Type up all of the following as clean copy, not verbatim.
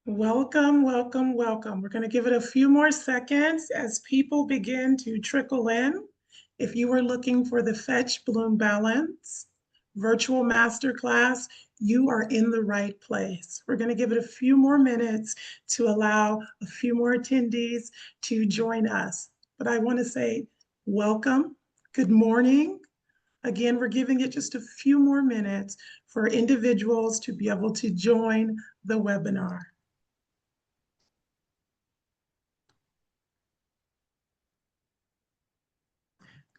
Welcome, welcome, welcome. We're going to give it a few more seconds as people begin to trickle in. If you are looking for the Fetch Bloom Balance virtual masterclass, you are in the right place. We're going to give it a few more minutes to allow a few more attendees to join us. But I want to say welcome, good morning. Again, we're giving it just a few more minutes for individuals to be able to join the webinar.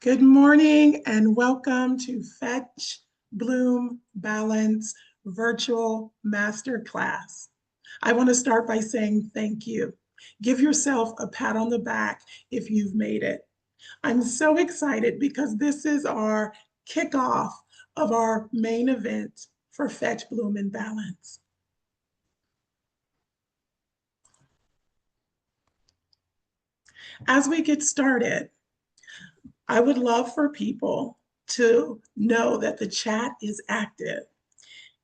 Good morning and welcome to Fetch Bloom Balance Virtual Masterclass. I want to start by saying thank you. Give yourself a pat on the back if you've made it. I'm so excited because this is our kickoff of our main event for Fetch Bloom and Balance. As we get started, I would love for people to know that the chat is active.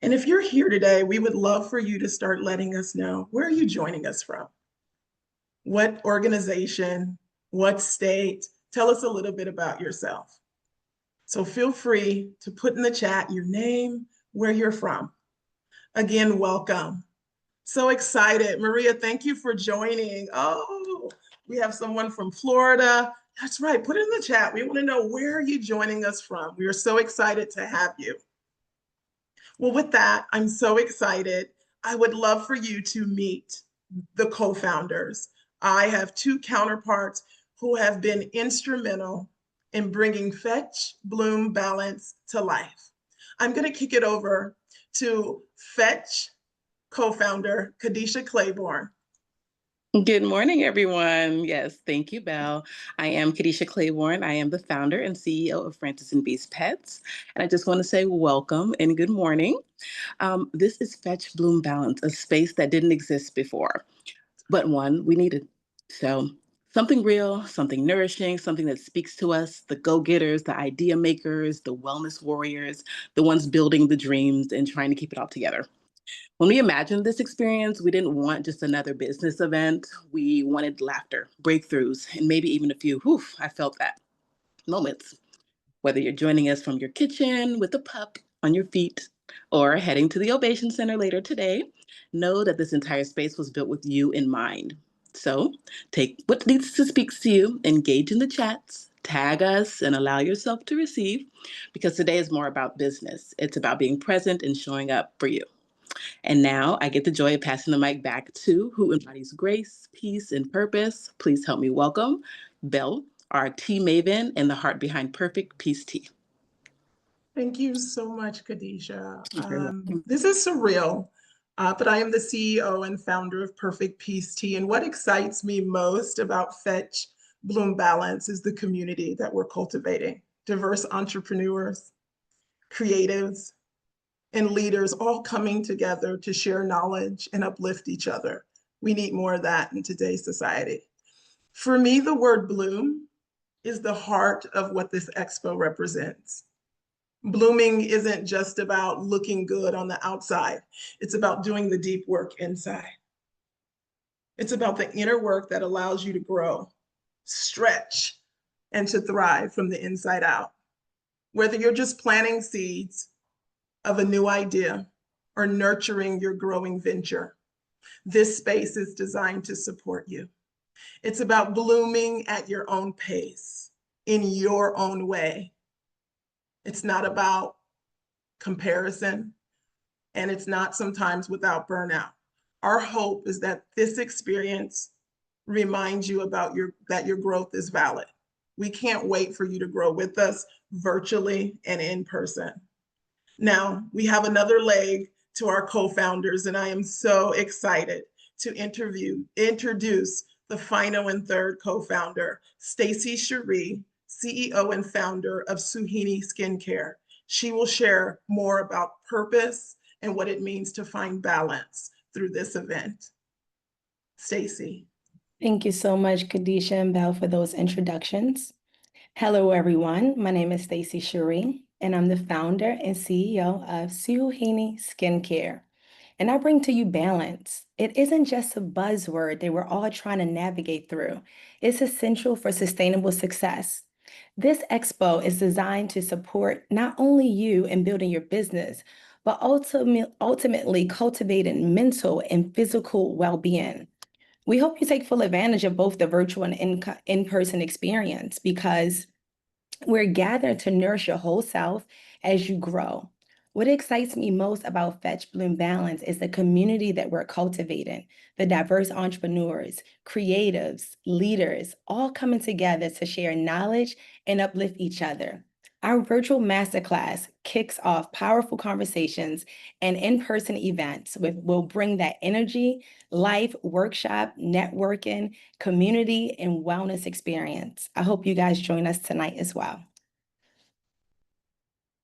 And if you're here today, we would love for you to start letting us know, where are you joining us from? What organization? What state? Tell us a little bit about yourself. So feel free to put in the chat your name, where you're from. Again, welcome. So excited. Maria, thank you for joining. Oh, we have someone from Florida. That's right. Put it in the chat. We want to know, where are you joining us from? We are so excited to have you. Well, with that, I'm so excited. I would love for you to meet the co-founders. I have two counterparts who have been instrumental in bringing Fetch Bloom Balance to life. I'm going to kick it over to Fetch co-founder Kadisha Claiborne. Good morning, everyone. Yes, thank you, Belle. I am Kadisha Claiborne. I am the founder and CEO of Francis and Beast Pets. And I just want to say welcome and good morning. This is Fetch Bloom Balance, a space that didn't exist before, but one we needed. So something real, something nourishing, something that speaks to us, the go-getters, the idea makers, the wellness warriors, the ones building the dreams and trying to keep it all together. When we imagined this experience, we didn't want just another business event. We wanted laughter, breakthroughs, and maybe even a few, whew, I felt that, moments. Whether you're joining us from your kitchen with a pup on your feet or heading to the Ovation Center later today, know that this entire space was built with you in mind. So take what needs to speak to you, engage in the chats, tag us, and allow yourself to receive, because today is more about business. It's about being present and showing up for you. And now I get the joy of passing the mic back to who embodies grace, peace, and purpose. Please help me welcome Belle, our tea maven and the heart behind Perfect Peace Tea. Thank you so much, Kadisha. This is surreal, but I am the CEO and founder of Perfect Peace Tea. And what excites me most about Fetch Bloom Balance is the community that we're cultivating. Diverse entrepreneurs, creatives, and leaders all coming together to share knowledge and uplift each other. We need more of that in today's society. For me, the word bloom is the heart of what this expo represents. Blooming isn't just about looking good on the outside. It's about doing the deep work inside. It's about the inner work that allows you to grow, stretch, and to thrive from the inside out. Whether you're just planting seeds of a new idea or nurturing your growing venture, this space is designed to support you. It's about blooming at your own pace, in your own way. It's not about comparison, and it's not sometimes without burnout. Our hope is that this experience reminds you about that your growth is valid. We can't wait for you to grow with us virtually and in person. Now, we have another leg to our co-founders, and I am so excited to introduce the final and third co-founder, Stacey Cherie, CEO and founder of Suhini Skincare. She will share more about purpose and what it means to find balance through this event. Stacey. Thank you so much, Kadisha and Belle, for those introductions. Hello, everyone. My name is Stacey Cherie, and I'm the founder and CEO of Suhini Skincare. And I bring to you balance. It isn't just a buzzword that we're all trying to navigate through. It's essential for sustainable success. This expo is designed to support not only you in building your business, but ultimately cultivating mental and physical well-being. We hope you take full advantage of both the virtual and in-person experience because we're gathered to nourish your whole self as you grow. What excites me most about Fetch Bloom Balance is the community that we're cultivating, the diverse entrepreneurs, creatives, leaders, all coming together to share knowledge and uplift each other. Our virtual masterclass kicks off powerful conversations and in-person events will bring that energy, life, workshop, networking, community, and wellness experience. I hope you guys join us tonight as well.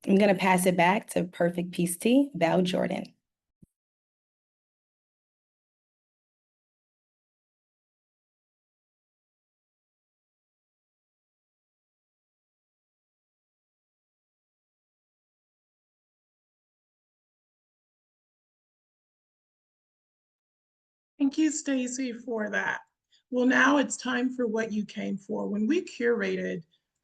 I'm going to pass it back to Perfect Peace Tea, Val Jordan. Thank you, Stacy, for that. Well, now it's time for what you came for. When we curated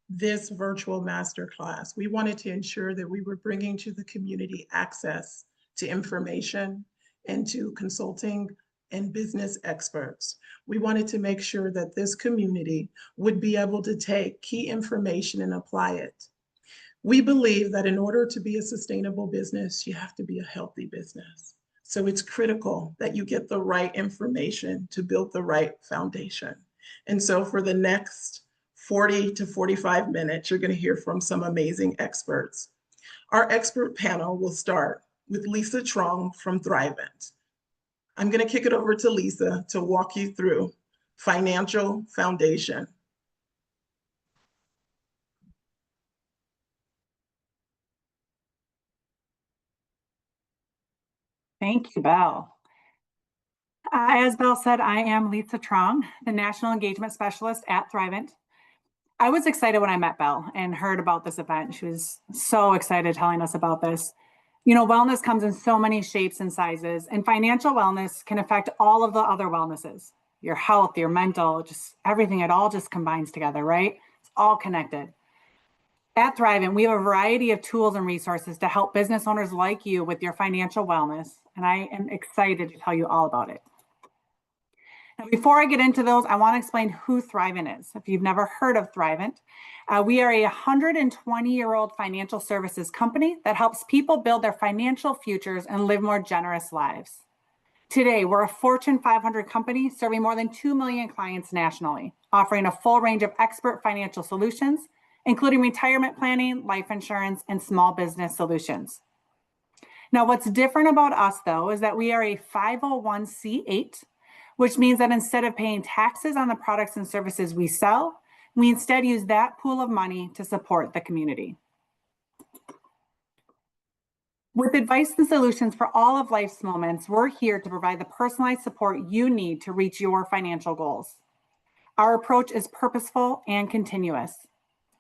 this virtual masterclass, we wanted to ensure that we were bringing to the community access to information and to consulting and business experts. We wanted to make sure that this community would be able to take key information and apply it. We believe that in order to be a sustainable business, you have to be a healthy business. So it's critical that you get the right information to build the right foundation. And so for the next 40 to 45 minutes, you're going to hear from some amazing experts. Our expert panel will start with Lisa Trong from Thrivent. I'm going to kick it over to Lisa to walk you through financial foundation. Thank you, Belle. As Belle said, I am Lisa Trong, the National Engagement Specialist at Thrivent. I was excited when I met Belle and heard about this event. She was so excited telling us about this. You know, wellness comes in so many shapes and sizes, and financial wellness can affect all of the other wellnesses, your health, your mental, just everything. It all just combines together, right? It's all connected. At Thrivent, we have a variety of tools and resources to help business owners like you with your financial wellness, and I am excited to tell you all about it. Now, before I get into those, I want to explain who Thrivent is. If you've never heard of Thrivent, we are a 120-year-old financial services company that helps people build their financial futures and live more generous lives. Today, we're a Fortune 500 company serving more than 2 million clients nationally, offering a full range of expert financial solutions, including retirement planning, life insurance, and small business solutions. Now, what's different about us, though, is that we are a 501c8, which means that instead of paying taxes on the products and services we sell, we instead use that pool of money to support the community. With advice and solutions for all of life's moments, we're here to provide the personalized support you need to reach your financial goals. Our approach is purposeful and continuous.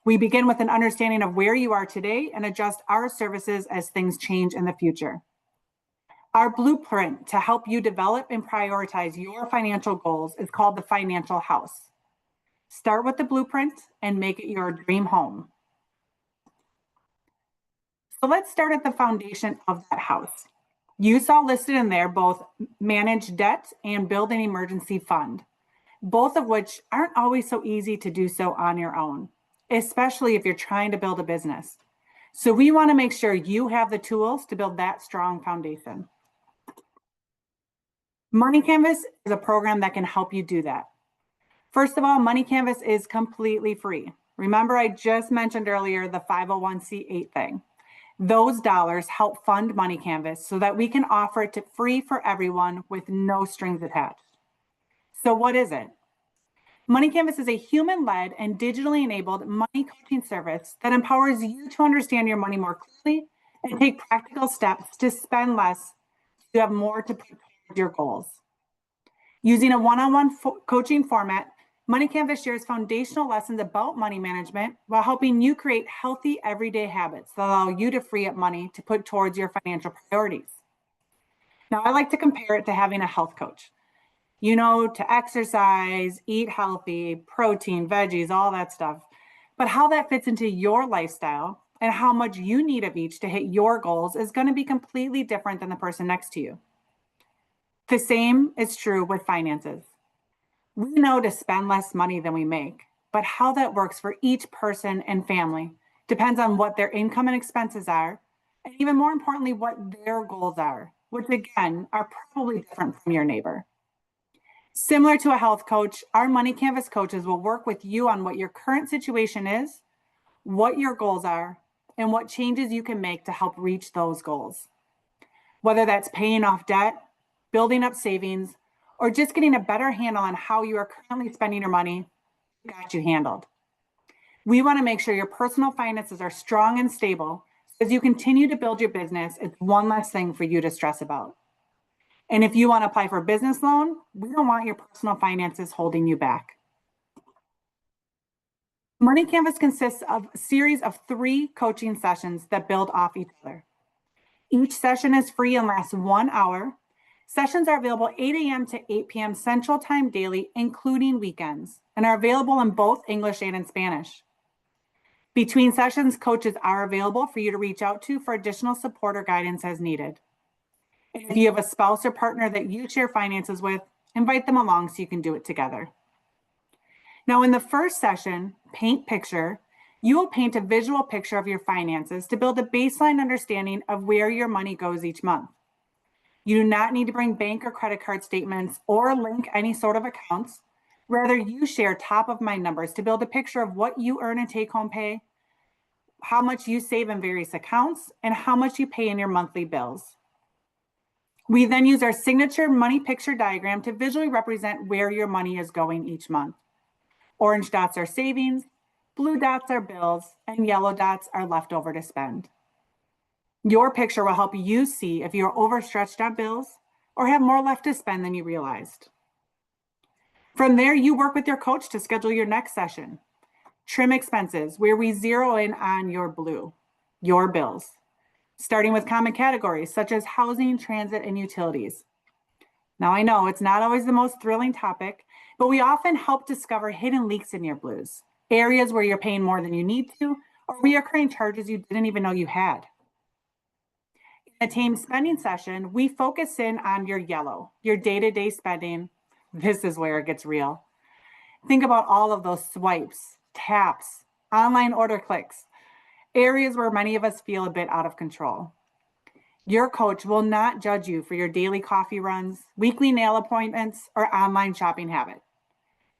We begin with an understanding of where you are today and adjust our services as things change in the future. Our blueprint to help you develop and prioritize your financial goals is called the Financial House. Start with the blueprint and make it your dream home. So let's start at the foundation of that house. You saw listed in there both manage debt and build an emergency fund, both of which aren't always so easy to do so on your own, especially if you're trying to build a business. So we want to make sure you have the tools to build that strong foundation. Money Canvas is a program that can help you do that. First of all, Money Canvas is completely free. Remember, I just mentioned earlier the 501c8 thing. Those dollars help fund Money Canvas so that we can offer it free for everyone with no strings attached. So what is it? Money Canvas is a human-led and digitally enabled money coaching service that empowers you to understand your money more clearly and take practical steps to spend less so you have more to put towards your goals. Using a one-on-one coaching format, Money Canvas shares foundational lessons about money management while helping you create healthy everyday habits that allow you to free up money to put towards your financial priorities. Now, I like to compare it to having a health coach. You know, to exercise, eat healthy, protein, veggies, all that stuff. But how that fits into your lifestyle and how much you need of each to hit your goals is going to be completely different than the person next to you. The same is true with finances. We know to spend less money than we make, but how that works for each person and family depends on what their income and expenses are, and even more importantly, what their goals are, which again are probably different from your neighbor. Similar to a health coach, our Money Canvas coaches will work with you on what your current situation is, what your goals are, and what changes you can make to help reach those goals. Whether that's paying off debt, building up savings, or just getting a better handle on how you are currently spending your money, we got you handled. We want to make sure your personal finances are strong and stable. As you continue to build your business, it's one less thing for you to stress about. And if you want to apply for a business loan, we don't want your personal finances holding you back. Money Canvas consists of a series of 3 coaching sessions that build off each other. Each session is free and lasts 1 hour. Sessions are available 8 a.m. to 8 p.m. Central Time daily, including weekends, and are available in both English and in Spanish. Between sessions, coaches are available for you to reach out to for additional support or guidance as needed. If you have a spouse or partner that you share finances with, invite them along so you can do it together. Now, in the first session, Paint Picture, you will paint a visual picture of your finances to build a baseline understanding of where your money goes each month. You do not need to bring bank or credit card statements or link any sort of accounts. Rather, you share top of mind numbers to build a picture of what you earn in take-home pay, how much you save in various accounts, and how much you pay in your monthly bills. We then use our signature money picture diagram to visually represent where your money is going each month. Orange dots are savings, blue dots are bills, and yellow dots are leftover to spend. Your picture will help you see if you're overstretched on bills or have more left to spend than you realized. From there, you work with your coach to schedule your next session. Trim expenses, where we zero in on your blue, your bills, starting with common categories such as housing, transit, and utilities. Now, I know it's not always the most thrilling topic, but we often help discover hidden leaks in your blues, areas where you're paying more than you need to, or reoccurring charges you didn't even know you had. In a team spending session, we focus in on your yellow, your day-to-day spending. This is where it gets real. Think about all of those swipes, taps, online order clicks, areas where many of us feel a bit out of control. Your coach will not judge you for your daily coffee runs, weekly nail appointments, or online shopping habit,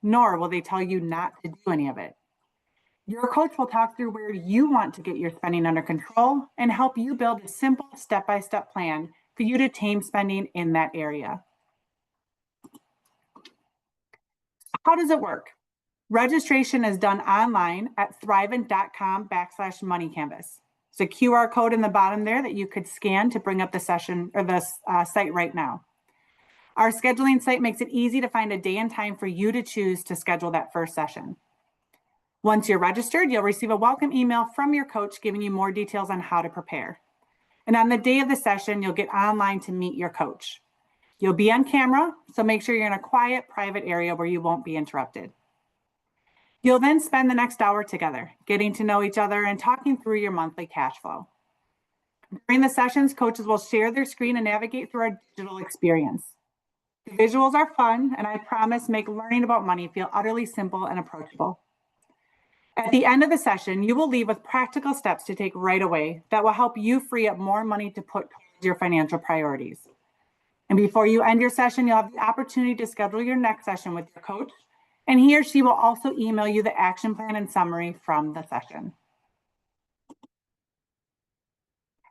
nor will they tell you not to do any of it. Your coach will talk through where you want to get your spending under control and help you build a simple step-by-step plan for you to tame spending in that area. How does it work? Registration is done online at thrivent.com/moneycanvas. It's a QR code in the bottom there that you could scan to bring up the session or the site right now. Our scheduling site makes it easy to find a day and time for you to choose to schedule that first session. Once you're registered, you'll receive a welcome email from your coach giving you more details on how to prepare. And on the day of the session, you'll get online to meet your coach. You'll be on camera, so make sure you're in a quiet, private area where you won't be interrupted. You'll then spend the next hour together, getting to know each other and talking through your monthly cash flow. During the sessions, coaches will share their screen and navigate through our digital experience. The visuals are fun, and I promise make learning about money feel utterly simple and approachable. At the end of the session, you will leave with practical steps to take right away that will help you free up more money to put towards your financial priorities. And before you end your session, you'll have the opportunity to schedule your next session with your coach, and he or she will also email you the action plan and summary from the session.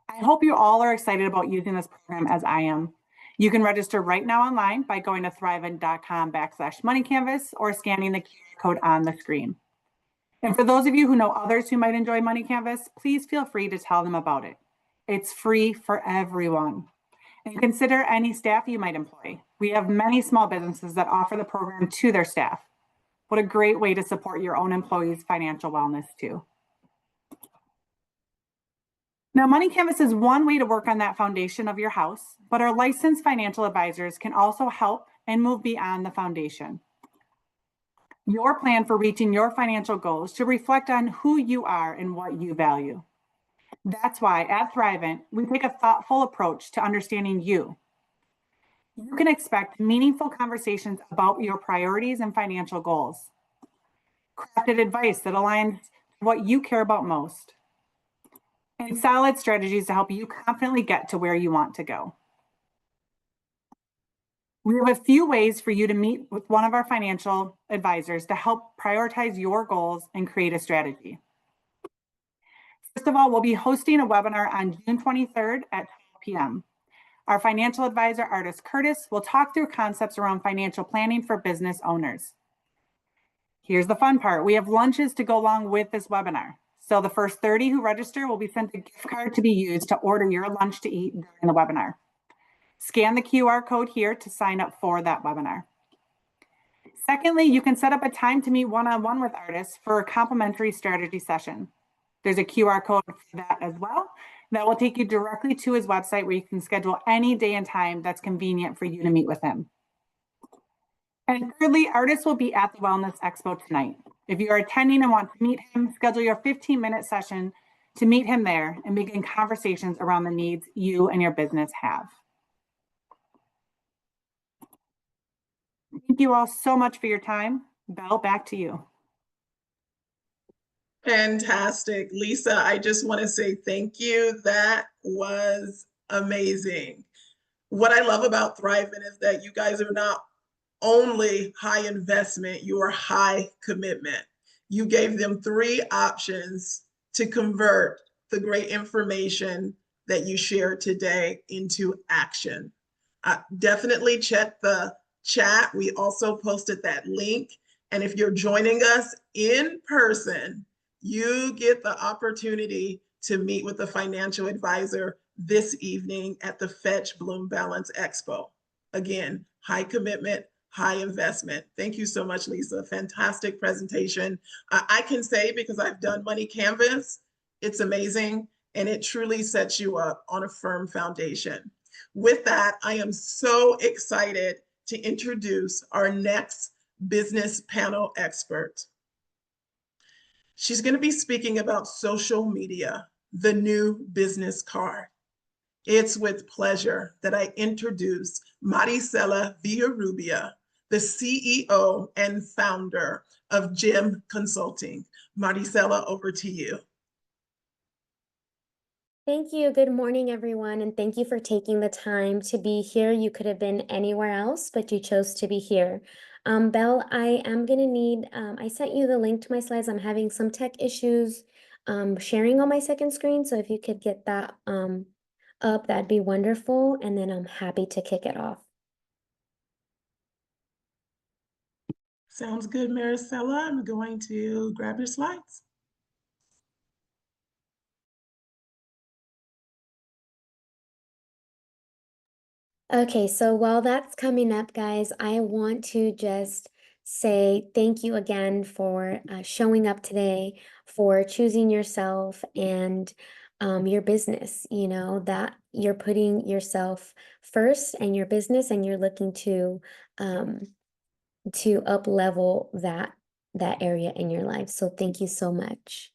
I hope you all are excited about using this program as I am. You can register right now online by going to thrivent.com/moneycanvas or scanning the QR code on the screen. And for those of you who know others who might enjoy Money Canvas, please feel free to tell them about it. It's free for everyone. And consider any staff you might employ. We have many small businesses that offer the program to their staff. What a great way to support your own employees' financial wellness too. Now, Money Canvas is one way to work on that foundation of your house, but our licensed financial advisors can also help and move beyond the foundation. Your plan for reaching your financial goals should reflect on who you are and what you value. That's why at Thrivent, we take a thoughtful approach to understanding you. You can expect meaningful conversations about your priorities and financial goals, crafted advice that aligns with what you care about most, and solid strategies to help you confidently get to where you want to go. We have a few ways for you to meet with one of our financial advisors to help prioritize your goals and create a strategy. First of all, we'll be hosting a webinar on June 23rd at 12 p.m. Our financial advisor, Artist Curtis, will talk through concepts around financial planning for business owners. Here's the fun part. We have lunches to go along with this webinar. So the first 30 who register will be sent a gift card to be used to order your lunch to eat during the webinar. Scan the QR code here to sign up for that webinar. Secondly, you can set up a time to meet one-on-one with artists for a complimentary strategy session. There's a QR code for that as well. That will take you directly to his website where you can schedule any day and time that's convenient for you to meet with him. And thirdly, artists will be at the Wellness Expo tonight. If you are attending and want to meet him, schedule your 15-minute session to meet him there and begin conversations around the needs you and your business have. Thank you all so much for your time. Belle, back to you. Fantastic. Lisa, I just want to say thank you. That was amazing. What I love about Thrivent is that you guys are not only high investment, you are high commitment. You gave them 3 options to convert the great information that you shared today into action. Definitely check the chat. We also posted that link. And if you're joining us in person, you get the opportunity to meet with a financial advisor this evening at the Fetch Bloom Balance Expo. Again, high commitment, high investment. Thank you so much, Lisa. Fantastic presentation. I can say, because I've done Money Canvas, it's amazing, and it truly sets you up on a firm foundation. With that, I am so excited to introduce our next business panel expert. She's going to be speaking about social media, the new business card. It's with pleasure that I introduce Maricela Villarrubia, the CEO and founder of GEM Consulting. Maricela, over to you. Thank you. Good morning, everyone, and thank you for taking the time to be here. You could have been anywhere else, but you chose to be here. Belle, I am going to need, I sent you the link to my slides. I'm having some tech issues sharing on my second screen, so if you could get that up, that'd be wonderful, and then I'm happy to kick it off. Sounds good, Maricela. I'm going to grab your slides. Okay, so while that's coming up, guys, I want to just say thank you again for showing up today, for choosing yourself and your business, you know, that you're putting yourself first and your business, and you're looking to up level that area in your life. So thank you so much.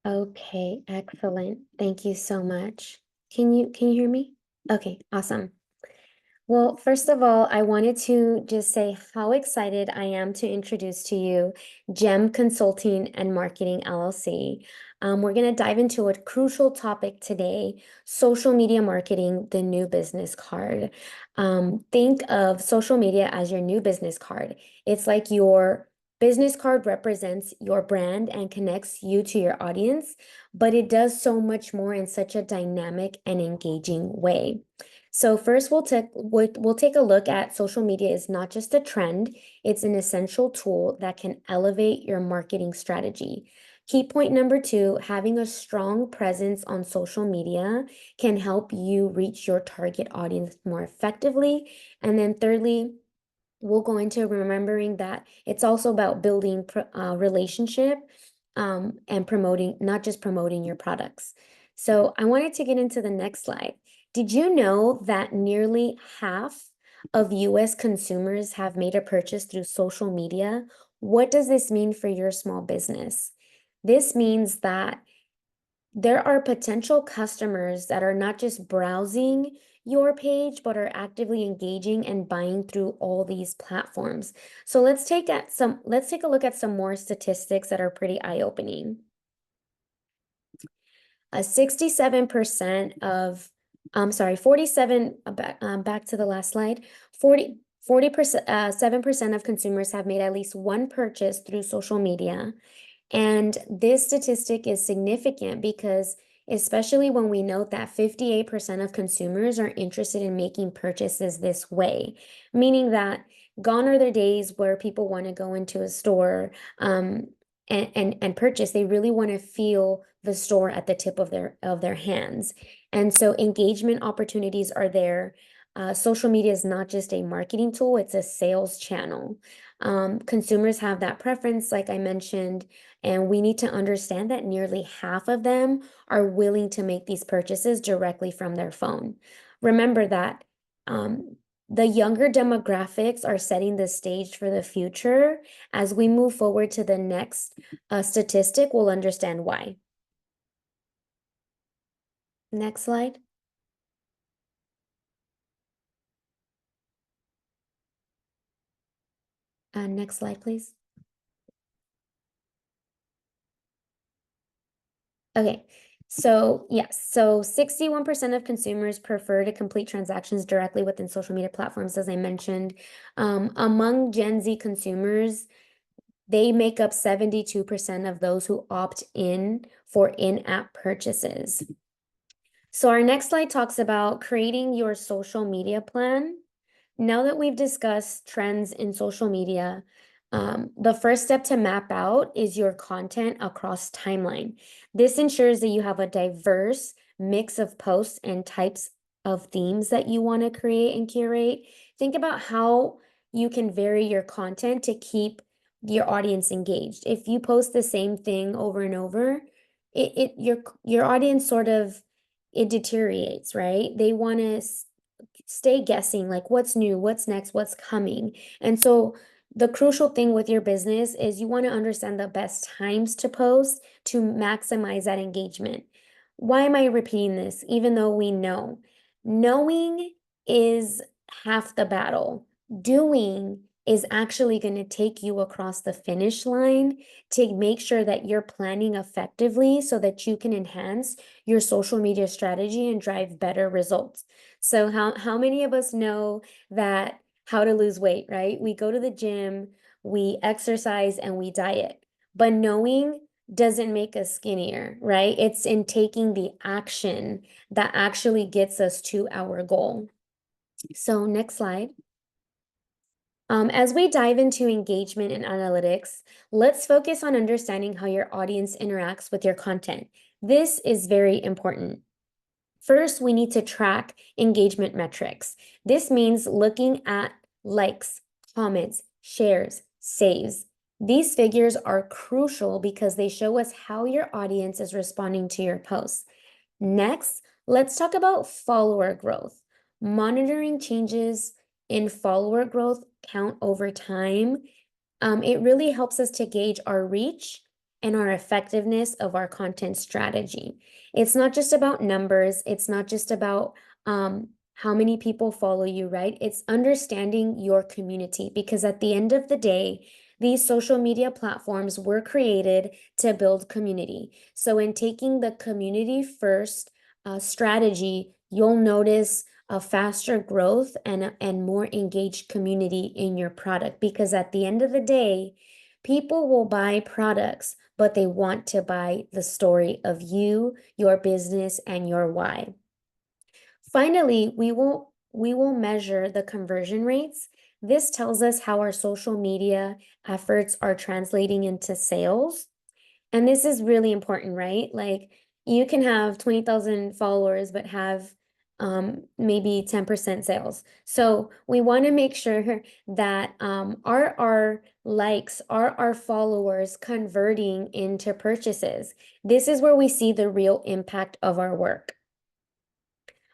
Okay, excellent. Thank you so much. Can you hear me? Okay, awesome. Well, first of all, I wanted to just say how excited I am to introduce to you GEM Consulting and Marketing LLC. We're going to dive into a crucial topic today, social media marketing, the new business card. Think of social media as your new business card. It's like your business card represents your brand and connects you to your audience, but it does so much more in such a dynamic and engaging way. So first we'll take a look at social media is not just a trend, it's an essential tool that can elevate your marketing strategy. Key point number 2, having a strong presence on social media can help you reach your target audience more effectively. And then thirdly, we'll go into remembering that it's also about building relationship and promoting, not just promoting your products. So I wanted to get into the next slide. Did you know that nearly half of US consumers have made a purchase through social media? What does this mean for your small business? This means that there are potential customers that are not just browsing your page, but are actively engaging and buying through all these platforms. So let's take a look at some more statistics that are pretty eye-opening. 67% of, I'm sorry, 47, back to the last slide, 40%, 7% of consumers have made at least one purchase through social media. And this statistic is significant because especially when we note that 58% of consumers are interested in making purchases this way, meaning that gone are the days where people want to go into a store and purchase. They really want to feel the store at the tip of their hands. And so engagement opportunities are there. Social media is not just a marketing tool, it's a sales channel. Consumers have that preference, like I mentioned, and we need to understand that nearly half of them are willing to make these purchases directly from their phone. Remember that the younger demographics are setting the stage for the future. As we move forward to the next statistic, we'll understand why. Next slide. Next slide, please. Okay, so yes, so 61% of consumers prefer to complete transactions directly within social media platforms, as I mentioned. Among Gen Z consumers, they make up 72% of those who opt in for in-app purchases. So our next slide talks about creating your social media plan. Now that we've discussed trends in social media, the first step to map out is your content across timeline. This ensures that you have a diverse mix of posts and types of themes that you want to create and curate. Think about how you can vary your content to keep your audience engaged. If you post the same thing over and over, your audience sort of, it deteriorates, right? They want to stay guessing, like what's new, what's next, what's coming. And so the crucial thing with your business is you want to understand the best times to post to maximize that engagement. Why am I repeating this? Even though we know, knowing is half the battle. Doing is actually going to take you across the finish line to make sure that you're planning effectively so that you can enhance your social media strategy and drive better results. So how many of us know that how to lose weight, right? We go to the gym, we exercise, and we diet. But knowing doesn't make us skinnier, right? It's in taking the action that actually gets us to our goal. So next slide. As we dive into engagement and analytics, let's focus on understanding how your audience interacts with your content. This is very important. First, we need to track engagement metrics. This means looking at likes, comments, shares, saves. These figures are crucial because they show us how your audience is responding to your posts. Next, let's talk about follower growth. Monitoring changes in follower growth count over time. It really helps us to gauge our reach and our effectiveness of our content strategy. It's not just about numbers. It's not just about how many people follow you, right? It's understanding your community, because at the end of the day, these social media platforms were created to build community. So in taking the community first strategy, you'll notice a faster growth and more engaged community in your product, because at the end of the day, people will buy products, but they want to buy the story of you, your business, and your why. Finally, we will measure the conversion rates. This tells us how our social media efforts are translating into sales. And this is really important, right? Like, you can have 20,000 followers, but have maybe 10% sales. So we want to make sure that are our likes, are our followers converting into purchases? This is where we see the real impact of our work.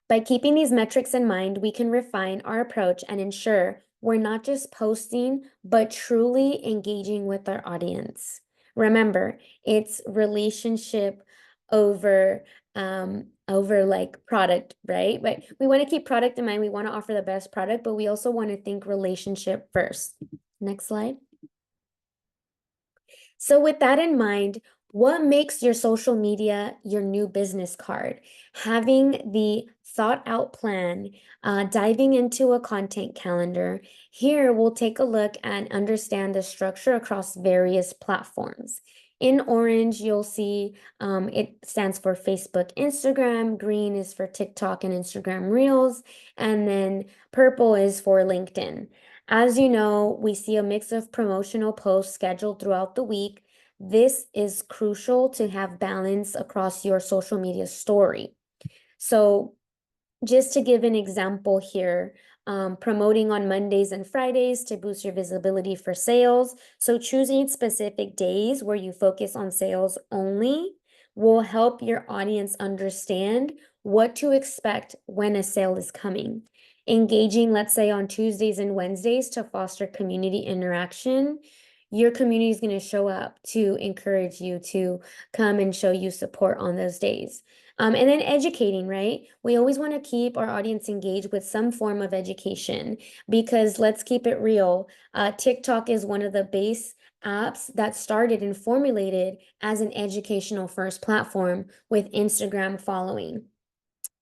By keeping these metrics in mind, we can refine our approach and ensure we're not just posting, but truly engaging with our audience. Remember, it's relationship over like product, right? But we want to keep product in mind. We want to offer the best product, but we also want to think relationship first. Next slide. So with that in mind, what makes your social media your new business card? Having the thought out plan, diving into a content calendar. Here, we'll take a look and understand the structure across various platforms. In orange, you'll see it stands for Facebook, Instagram. Green is for TikTok and Instagram Reels. And then purple is for LinkedIn. As you know, we see a mix of promotional posts scheduled throughout the week. This is crucial to have balance across your social media story. So just to give an example here, promoting on Mondays and Fridays to boost your visibility for sales. So choosing specific days where you focus on sales only will help your audience understand what to expect when a sale is coming. Engaging, let's say, on Tuesdays and Wednesdays to foster community interaction. Your community is going to show up to encourage you to come and show you support on those days. And then educating, right? We always want to keep our audience engaged with some form of education, because let's keep it real. TikTok is one of the base apps that started and formulated as an educational first platform with Instagram following.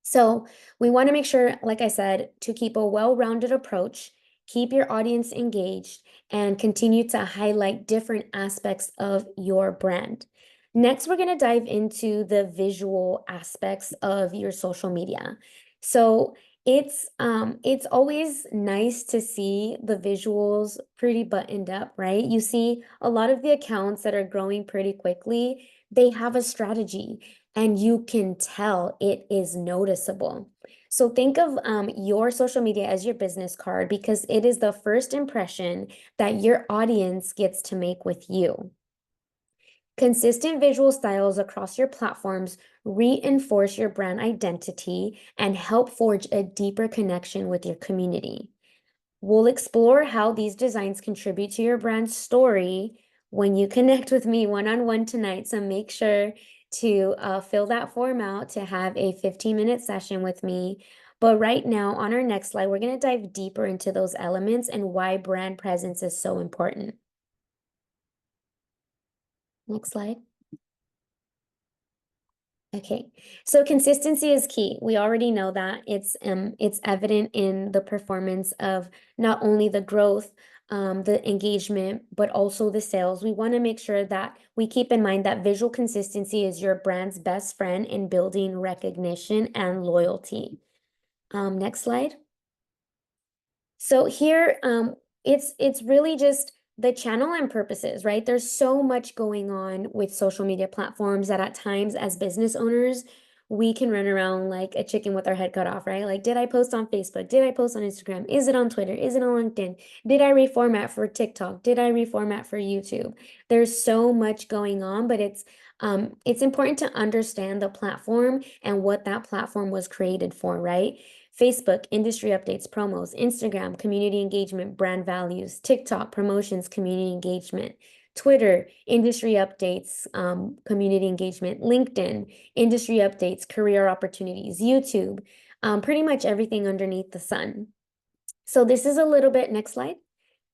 So we want to make sure, like I said, to keep a well-rounded approach, keep your audience engaged, and continue to highlight different aspects of your brand. Next, we're going to dive into the visual aspects of your social media. So it's always nice to see the visuals pretty buttoned up, right? You see a lot of the accounts that are growing pretty quickly, they have a strategy, and you can tell it is noticeable. So think of your social media as your business card, because it is the first impression that your audience gets to make with you. Consistent visual styles across your platforms reinforce your brand identity and help forge a deeper connection with your community. We'll explore how these designs contribute to your brand story when you connect with me one-on-one tonight. So make sure to fill that form out to have a 15-minute session with me. But right now, on our next slide, we're going to dive deeper into those elements and why brand presence is so important. Next slide. Okay, so consistency is key. We already know that. It's evident in the performance of not only the growth, the engagement, but also the sales. We want to make sure that we keep in mind that visual consistency is your brand's best friend in building recognition and loyalty. Next slide. So here, it's really just the channel and purposes, right? There's so much going on with social media platforms that at times as business owners, we can run around like a chicken with our head cut off, right? Like, did I post on Facebook? Did I post on Instagram? Is it on Twitter? Is it on LinkedIn? Did I reformat for TikTok? Did I reformat for YouTube? There's so much going on, but it's important to understand the platform and what that platform was created for, right? Facebook, industry updates, promos; Instagram, community engagement, brand values; TikTok, promotions, community engagement; Twitter, industry updates, community engagement; LinkedIn, industry updates, career opportunities; YouTube, pretty much everything underneath the sun. So this is a little bit, next slide.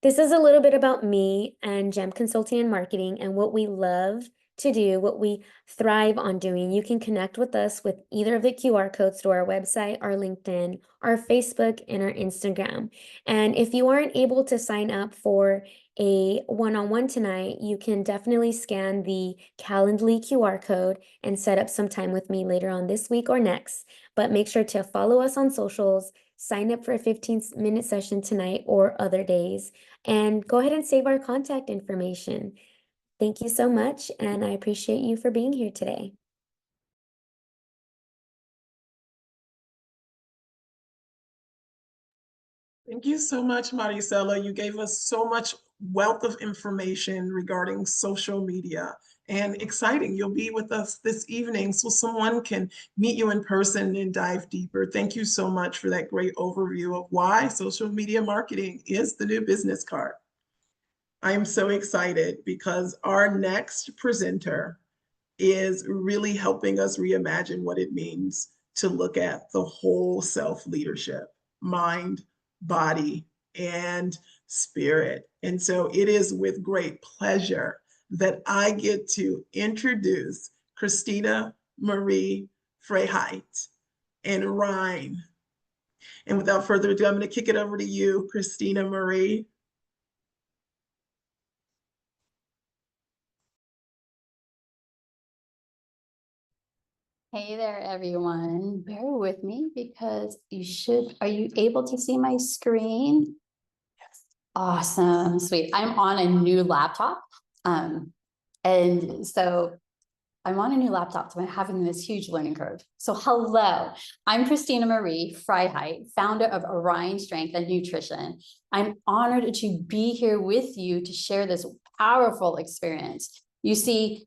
This is a little bit about me and GEM Consulting and Marketing and what we love to do, what we thrive on doing. You can connect with us with either of the QR codes to our website, our LinkedIn, our Facebook, and our Instagram. And if you aren't able to sign up for a one-on-one tonight, you can definitely scan the Calendly QR code and set up some time with me later on this week or next. But make sure to follow us on socials, sign up for a 15-minute session tonight or other days, and go ahead and save our contact information. Thank you so much, and I appreciate you for being here today. Thank you so much, Maricela. You gave us so much wealth of information regarding social media, and exciting. You'll be with us this evening so someone can meet you in person and dive deeper. Thank you so much for that great overview of why social media marketing is the new business card. I am so excited because our next presenter is really helping us reimagine what it means to look at the whole self leadership, mind, body, and spirit. And so it is with great pleasure that I get to introduce Christina Marie Freiheit and Rhine. And without further ado, I'm going to kick it over to you, Christina Marie. Hey there, everyone. Bear with me because are you able to see my screen? Yes. Awesome, sweet. I'm on a new laptop. And so I'm on a new laptop, so I'm having this huge learning curve. So hello, I'm Christina Marie Freiheit, founder of Orion Strength and Nutrition. I'm honored to be here with you to share this powerful experience. You see,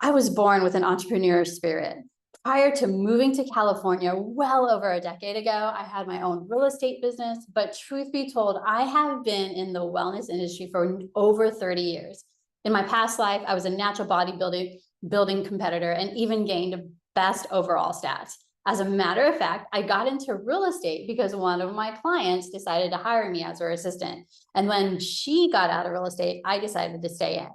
I was born with an entrepreneur spirit. Prior to moving to California well over a decade ago, I had my own real estate business, but truth be told, I have been in the wellness industry for over 30 years. In my past life, I was a natural bodybuilding competitor and even gained best overall stats. As a matter of fact, I got into real estate because one of my clients decided to hire me as her assistant. And when she got out of real estate, I decided to stay in.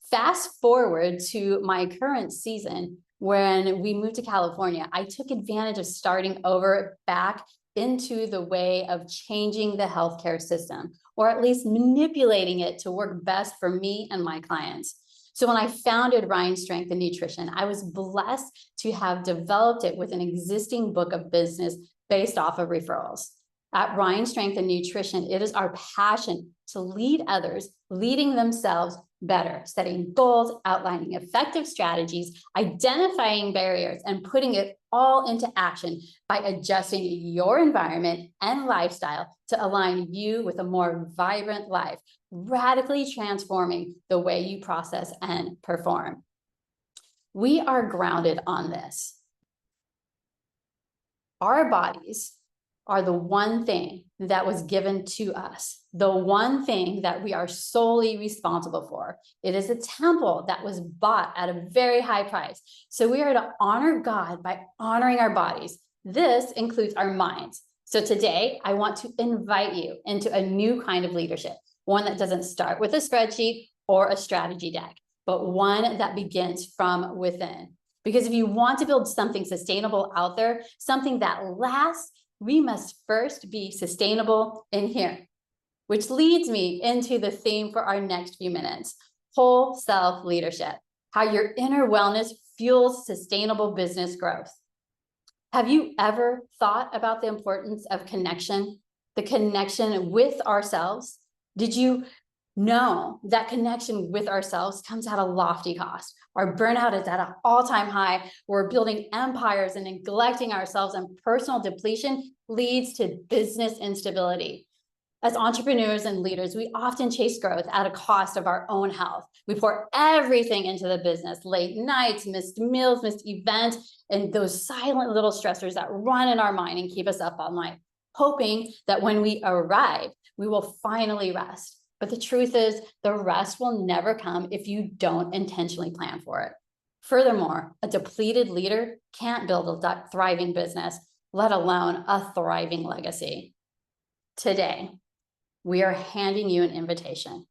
Fast forward to my current season, when we moved to California, I took advantage of starting over back into the way of changing the healthcare system, or at least manipulating it to work best for me and my clients. So when I founded Ryan Strength and Nutrition, I was blessed to have developed it with an existing book of business based off of referrals. At Ryan Strength and Nutrition, it is our passion to lead others, leading themselves better, setting goals, outlining effective strategies, identifying barriers, and putting it all into action by adjusting your environment and lifestyle to align you with a more vibrant life, radically transforming the way you process and perform. We are grounded on this. Our bodies are the one thing that was given to us, the one thing that we are solely responsible for. It is a temple that was bought at a very high price. So we are to honor God by honoring our bodies. This includes our minds. So today, I want to invite you into a new kind of leadership, one that doesn't start with a spreadsheet or a strategy deck, but one that begins from within. Because if you want to build something sustainable out there, something that lasts, we must first be sustainable in here, which leads me into the theme for our next few minutes, whole self leadership, how your inner wellness fuels sustainable business growth. Have you ever thought about the importance of connection, the connection with ourselves? Did you know that connection with ourselves comes at a lofty cost? Our burnout is at an all-time high. We're building empires and neglecting ourselves, and personal depletion leads to business instability. As entrepreneurs and leaders, we often chase growth at a cost of our own health. We pour everything into the business, late nights, missed meals, missed events, and those silent little stressors that run in our mind and keep us up all night, hoping that when we arrive, we will finally rest. But the truth is, the rest will never come if you don't intentionally plan for it. Furthermore, a depleted leader can't build a thriving business. let alone a thriving legacy. Today, we are handing you an invitation.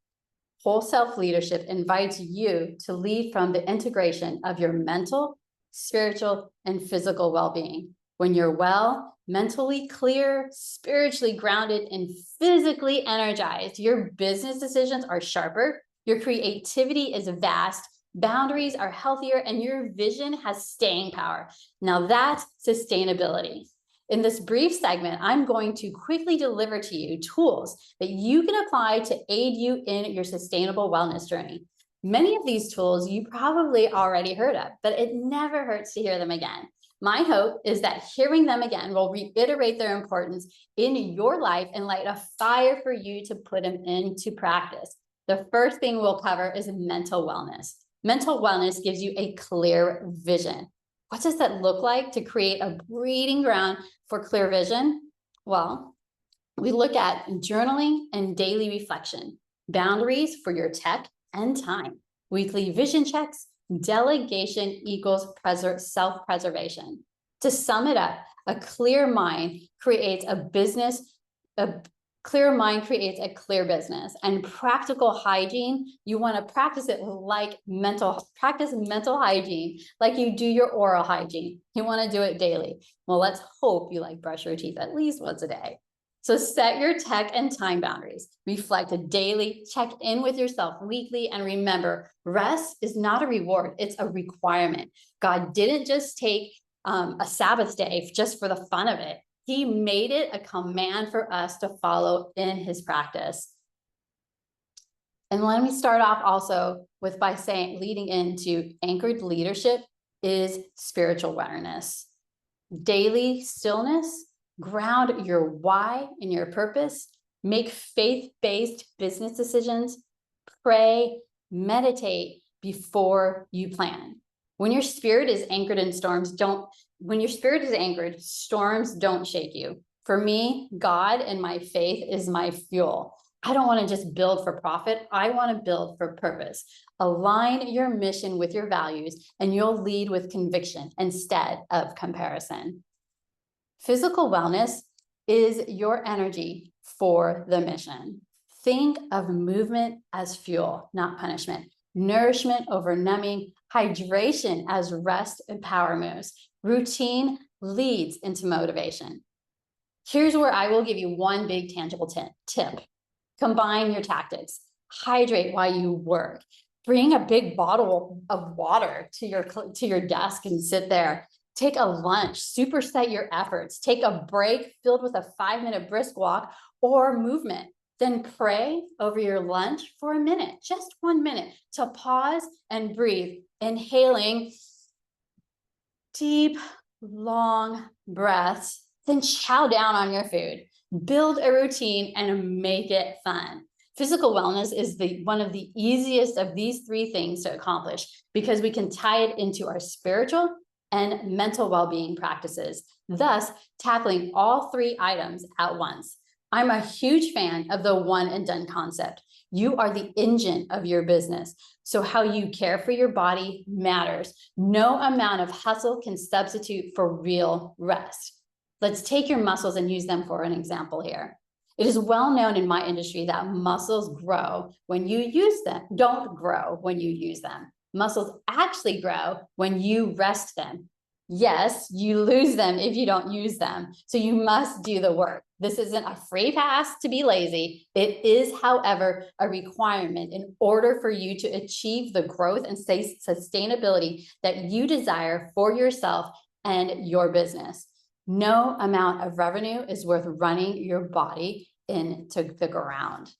Whole Self Leadership invites you to lead from the integration of your mental, spiritual, and physical well-being. When you're well, mentally clear, spiritually grounded, and physically energized, your business decisions are sharper, your creativity is vast, boundaries are healthier, and your vision has staying power. Now that's sustainability. In this brief segment, I'm going to quickly deliver to you tools that you can apply to aid you in your sustainable wellness journey. Many of these tools you probably already heard of, but it never hurts to hear them again. My hope is that hearing them again will reiterate their importance in your life and light a fire for you to put them into practice. The first thing we'll cover is mental wellness. Mental wellness gives you a clear vision. What does that look like to create a breeding ground for clear vision? Well, we look at journaling and daily reflection, boundaries for your tech and time, weekly vision checks, delegation equals self-preservation. To sum it up, a clear mind creates a clear mind creates a clear business. And practical hygiene, you want to practice it like mental hygiene, like you do your oral hygiene. You want to do it daily. Well, let's hope you like brush your teeth at least once a day. So set your tech and time boundaries. Reflect daily, check in with yourself weekly, and remember, rest is not a reward, it's a requirement. God didn't just take a Sabbath day just for the fun of it. He made it a command for us to follow in his practice. And let me start off also by saying, leading into anchored leadership is spiritual awareness. Daily stillness, ground your why and your purpose, make faith-based business decisions, pray, meditate before you plan. When your spirit is anchored in storms, storms don't shake you. For me, God and my faith is my fuel. I don't want to just build for profit. I want to build for purpose. Align your mission with your values, and you'll lead with conviction instead of comparison. Physical wellness is your energy for the mission. Think of movement as fuel, not punishment. Nourishment over numbing, hydration as rest and power moves. Routine leads into motivation. Here's where I will give you one big tangible tip. Combine your tactics. Hydrate while you work. Bring a big bottle of water to your desk and sit there. Take a lunch, superset your efforts. Take a break filled with a 5-minute brisk walk or movement. Then pray over your lunch for a minute, just 1 minute, to pause and breathe, inhaling deep, long breaths, then chow down on your food. Build a routine and make it fun. Physical wellness is one of the easiest of these 3 things to accomplish because we can tie it into our spiritual and mental well-being practices, thus tackling all 3 items at once. I'm a huge fan of the one and done concept. You are the engine of your business, so how you care for your body matters. No amount of hustle can substitute for real rest. Let's take your muscles and use them for an example here. It is well known in my industry that muscles grow when you use them, don't grow when you use them. Muscles actually grow when you rest them. Yes, you lose them if you don't use them. So you must do the work. This isn't a free pass to be lazy. It is, however, a requirement in order for you to achieve the growth and sustainability that you desire for yourself and your business. No amount of revenue is worth running your body into the ground.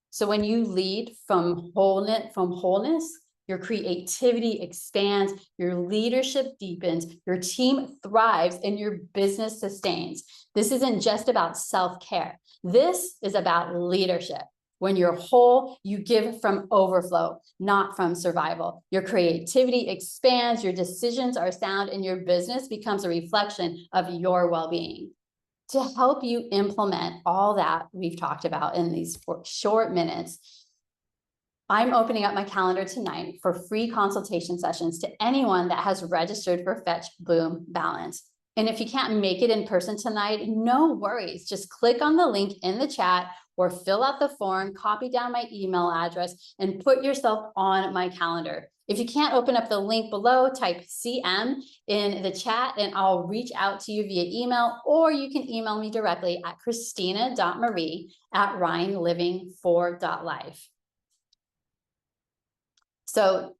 So when you lead from wholeness, your creativity expands, your leadership deepens, your team thrives, and your business sustains. This isn't just about self-care. This is about leadership. When you're whole, you give from overflow, not from survival. Your creativity expands, your decisions are sound, and your business becomes a reflection of your well-being. To help you implement all that we've talked about in these short minutes, I'm opening up my calendar tonight for free consultation sessions to anyone that has registered for Fetch Boom Balance. And if you can't make it in person tonight, no worries. Just click on the link in the chat or fill out the form, copy down my email address, and put yourself on my calendar. If you can't open up the link below, type CM in the chat and I'll reach out to you via email, or you can email me directly at christina.marie@rhineliving4.life. So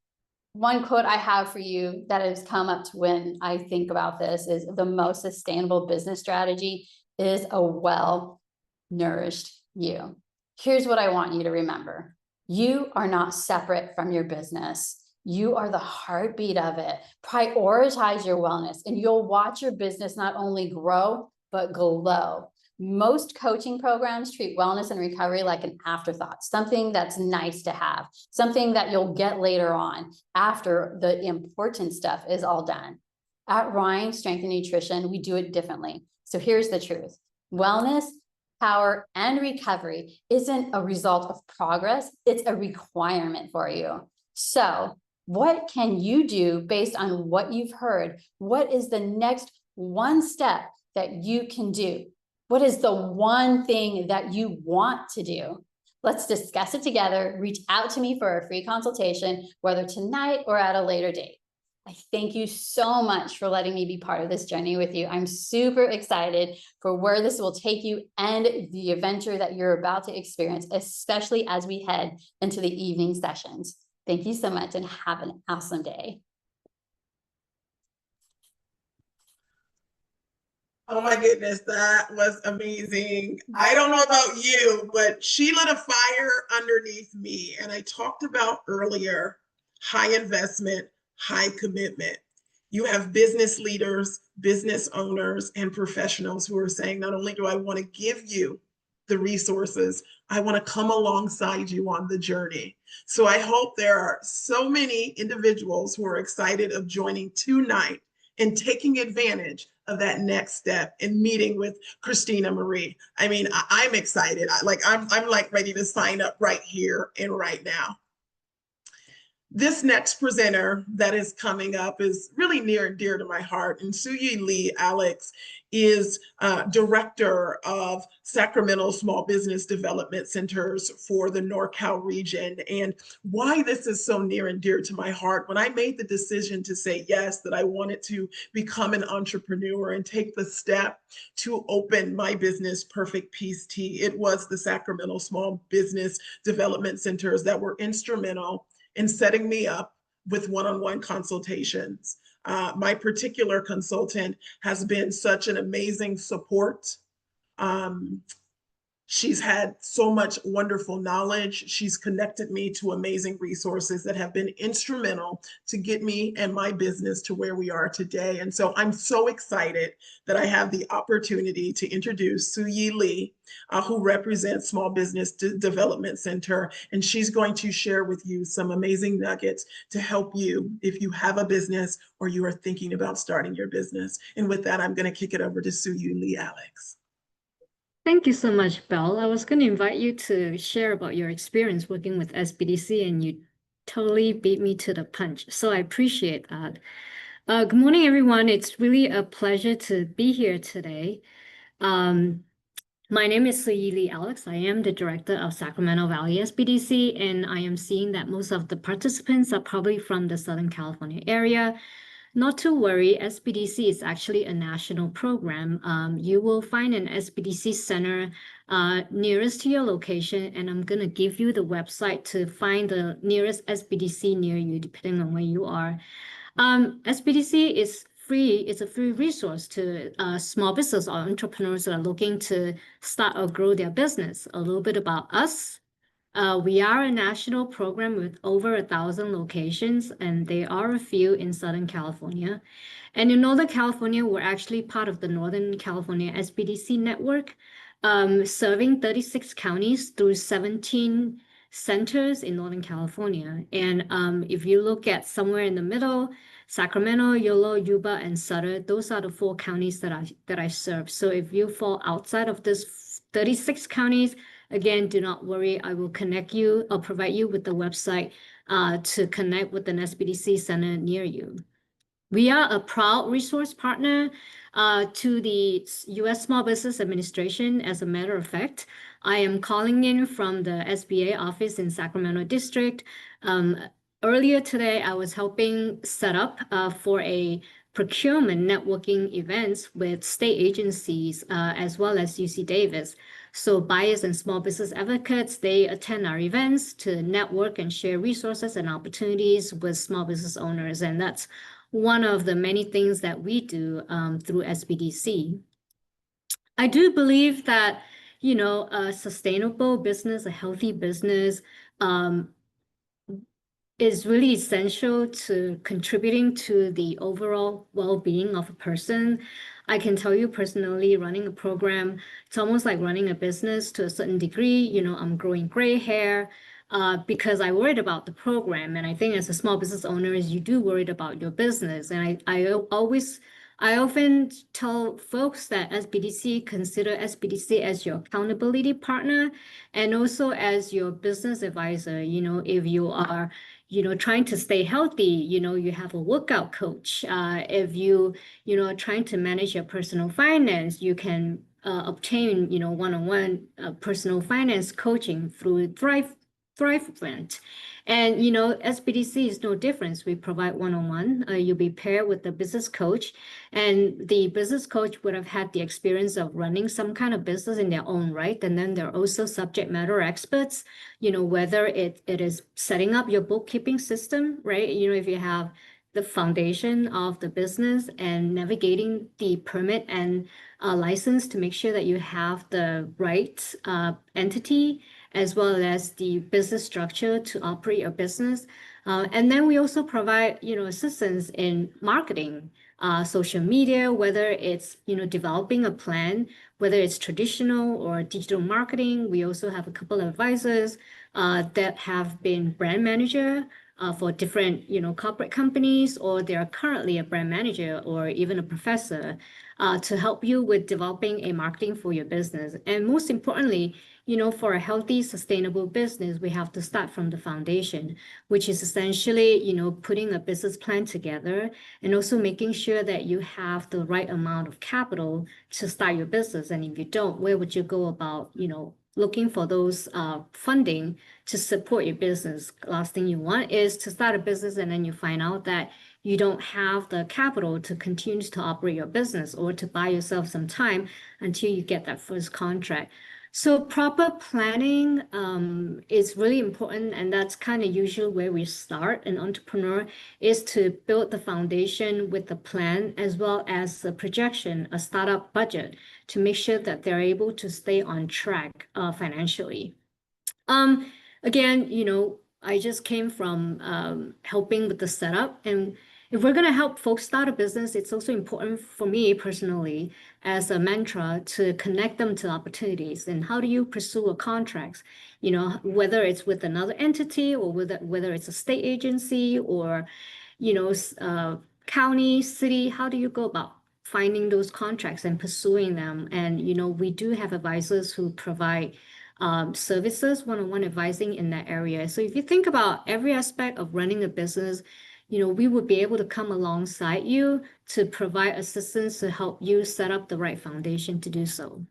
one quote I have for you that has come up to when I think about this is the most sustainable business strategy is a well-nourished you. Here's what I want you to remember. You are not separate from your business. You are the heartbeat of it. Prioritize your wellness and you'll watch your business not only grow, but glow. Most coaching programs treat wellness and recovery like an afterthought, something that's nice to have, something that you'll get later on after the important stuff is all done. At Rhine Strength and Nutrition, we do it differently. So here's the truth. Wellness, power, and recovery isn't a result of progress. It's a requirement for you. So what can you do based on what you've heard? What is the next one step that you can do? What is the one thing that you want to do? Let's discuss it together. Reach out to me for a free consultation, whether tonight or at a later date. I thank you so much for letting me be part of this journey with you. I'm super excited for where this will take you and the adventure that you're about to experience, especially as we head into the evening sessions. Thank you so much and have an awesome day. Oh my goodness, that was amazing. I don't know about you, but she lit a fire underneath me. And I talked about earlier, high investment, high commitment. You have business leaders, business owners, and professionals who are saying, not only do I want to give you the resources, I want to come alongside you on the journey. So I hope there are so many individuals who are excited of joining tonight and taking advantage of that next step in meeting with Christina Marie. I mean, I'm excited. I'm like ready to sign up right here and right now. This next presenter that is coming up is really near and dear to my heart. And Suyi Lee Alex is director of Sacramento Small Business Development Centers for the NorCal region. And why this is so near and dear to my heart, when I made the decision to say yes, that I wanted to become an entrepreneur and take the step to open my business, Perfect Peace Tea, it was the Sacramento Small Business Development Centers that were instrumental in setting me up with one-on-one consultations. My particular consultant has been such an amazing support. She's had so much wonderful knowledge. She's connected me to amazing resources that have been instrumental to get me and my business to where we are today. And so I'm so excited that I have the opportunity to introduce Suyi Lee, who represents Small Business Development Center. And she's going to share with you some amazing nuggets to help you if you have a business or you are thinking about starting your business. And with that, I'm going to kick it over to Suyi Lee Alex. Thank you so much, Belle. I was going to invite you to share about your experience working with SBDC, and you totally beat me to the punch. So I appreciate that. Good morning, everyone. It's really a pleasure to be here today. My name is Suyi Lee Alex. I am the director of Sacramento Valley SBDC, and I am seeing that most of the participants are probably from the Southern California area. Not to worry, SBDC is actually a national program. You will find an SBDC center nearest to your location, and I'm going to give you the website to find the nearest SBDC near you, depending on where you are. SBDC is free. It's a free resource to small business or entrepreneurs that are looking to start or grow their business. A little bit about us. We are a national program with over 1,000 locations, and there are a few in Southern California. And in Northern California, we're actually part of the Northern California SBDC network, serving 36 counties through 17 centers in Northern California. And if you look at somewhere in the middle, Sacramento, Yolo, Yuba, and Sutter, those are the 4 counties that I serve. So if you fall outside of this 36 counties, again, do not worry. I will connect you or provide you with the website to connect with an SBDC center near you. We are a proud resource partner to the U.S. Small Business Administration. As a matter of fact, I am calling in from the SBA office in Sacramento District. Earlier today, I was helping set up for a procurement networking events with state agencies as well as UC Davis. So buyers and small business advocates, they attend our events to network and share resources and opportunities with small business owners. And that's one of the many things that we do through SBDC. I do believe that, you know, a sustainable business, a healthy business, is really essential to contributing to the overall well-being of a person. I can tell you personally, running a program, it's almost like running a business to a certain degree. You know, I'm growing gray hair because I worried about the program. And I think as a small business owner, you do worried about your business. And I often tell folks that SBDC, consider SBDC as your accountability partner and also as your business advisor. You know, if you are trying to stay healthy, you have a workout coach. If you trying to manage your personal finance, you can obtain, one-on-one personal finance coaching through Thrive Event. And, SBDC is no difference. We provide one-on-one. You'll be paired with the business coach, and the business coach would have had the experience of running some kind of business in their own right. And then they're also subject matter experts, whether it is setting up your bookkeeping system, right? If you have the foundation of the business and navigating the permit and license to make sure that you have the right entity as well as the business structure to operate your business. And then we also provide, assistance in marketing, social media, whether it's, developing a plan, whether it's traditional or digital marketing. We also have a couple of advisors that have been brand manager for different, corporate companies, or they are currently a brand manager or even a professor to help you with developing a marketing for your business. And most importantly, for a healthy, sustainable business, we have to start from the foundation, which is essentially, putting a business plan together and also making sure that you have the right amount of capital to start your business. And if you don't, where would you go about, looking for those funding to support your business? Last thing you want is to start a business and then you find out that you don't have the capital to continue to operate your business or to buy yourself some time until you get that first contract. So proper planning is really important, and that's kind of usually where we start. An entrepreneur is to build the foundation with the plan as well as the projection, a startup budget, to make sure that they're able to stay on track financially. Again, I just came from helping with the setup, and if we're going to help folks start a business, it's also important for me personally as a mentor to connect them to opportunities. And how do you pursue a contract? Whether it's with another entity or whether it's a state agency or, county, city, how do you go about finding those contracts and pursuing them? And, we do have advisors who provide services, one-on-one advising in that area. So if you think about every aspect of running a business, we would be able to come alongside you to provide assistance to help you set up the right foundation to do so.